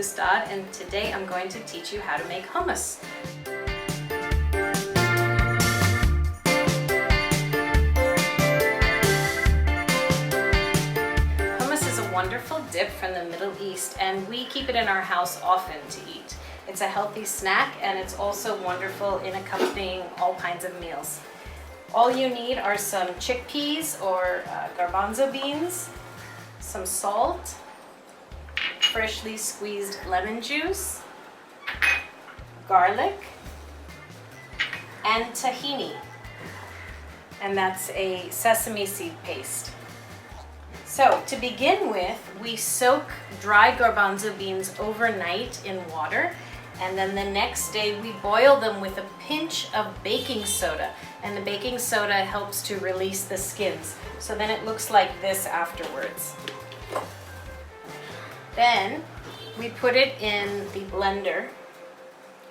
is Dot, and today I'm going to teach you how to make hummus. Hummus is a wonderful dip from the Middle East, and we keep it in our house often to eat. It's a healthy snack, and it's also wonderful in accompanying all kinds of meals. All you need are some chickpeas or garbanzo beans, some salt, freshly squeezed lemon juice, garlic, and tahini. And that's a sesame seed paste. So to begin with, we soak dry garbanzo beans overnight in water, and then the next day we boil them with a pinch of baking soda, and the baking soda helps to release the skins. So then it looks like this afterwards. Then we put it in the blender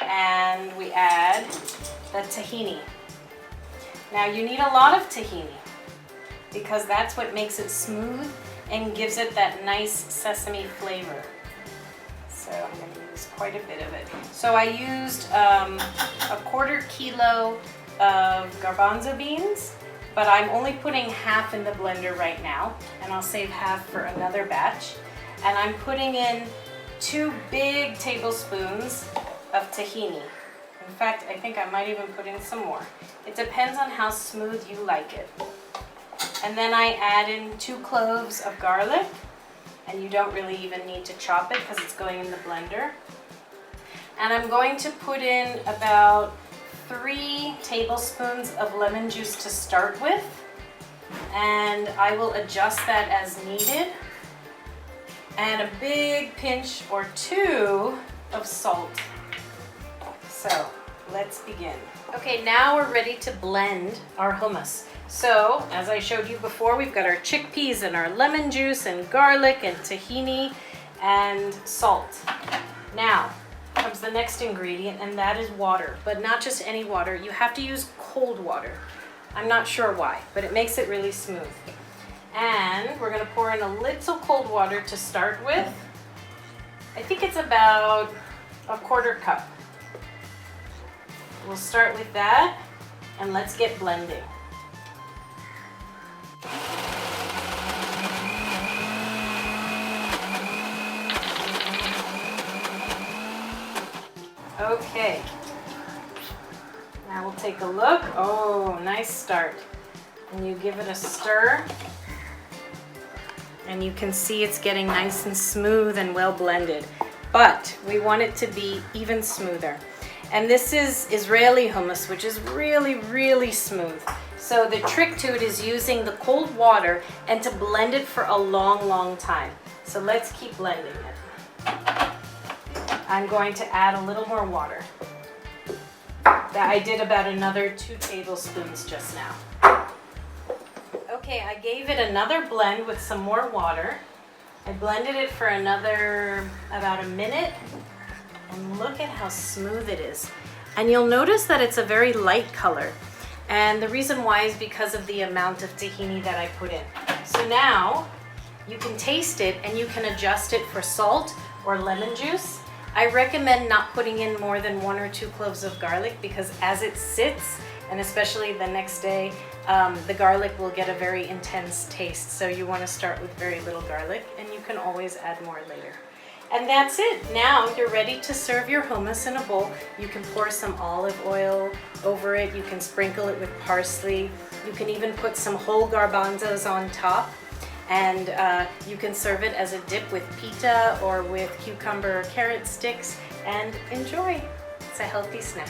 and we add the tahini. Now you need a lot of tahini because that's what makes it smooth and gives it that nice sesame flavor. So I'm going to use quite a bit of it. So I used a 1/4 kilo of garbanzo beans, but I'm only putting half in the blender right now, and I'll save half for another batch. And I'm putting in 2 big tablespoons of tahini. In fact, I think I might even put in some more. It depends on how smooth you like it. And then I add in 2 cloves of garlic. And you don't really even need to chop it because it's going in the blender. And I'm going to put in about 3 tablespoons of lemon juice to start with. And I will adjust that as needed. And a big pinch or 2 of salt. So let's begin. Okay, now we're ready to blend our hummus. So, as I showed you before, we've got our chickpeas and our lemon juice and garlic and tahini and salt. Now comes the next ingredient, and that is water, but not just any water. You have to use cold water. I'm not sure why, but it makes it really smooth. And we're gonna pour in a little cold water to start with. I think it's about a 1/4 cup. We'll start with that, and let's get blending. Okay, now we'll take a look. Oh, nice start. And you give it a stir, and you can see it's getting nice and smooth and well blended. But we want it to be even smoother. And this is Israeli hummus, which is really, really smooth. So the trick to it is using the cold water and to blend it for a long, long time. So let's keep blending it. I'm going to add a little more water. I did about another 2 tablespoons just now. Okay, I gave it another blend with some more water. I blended it for about a minute. And look at how smooth it is. And you'll notice that it's a very light color. And the reason why is because of the amount of tahini that I put in. So now you can taste it and you can adjust it for salt or lemon juice. I recommend not putting in more than 1 or 2 cloves of garlic because as it sits, and especially the next day, the garlic will get a very intense taste. So you want to start with very little garlic, and you can always add more later. And that's it. Now you're ready to serve your hummus in a bowl. You can pour some olive oil over it. You can sprinkle it with parsley. You can even put some whole garbanzos on top. And you can serve it as a dip with pita or with cucumber or carrot sticks and enjoy. It's a healthy snack.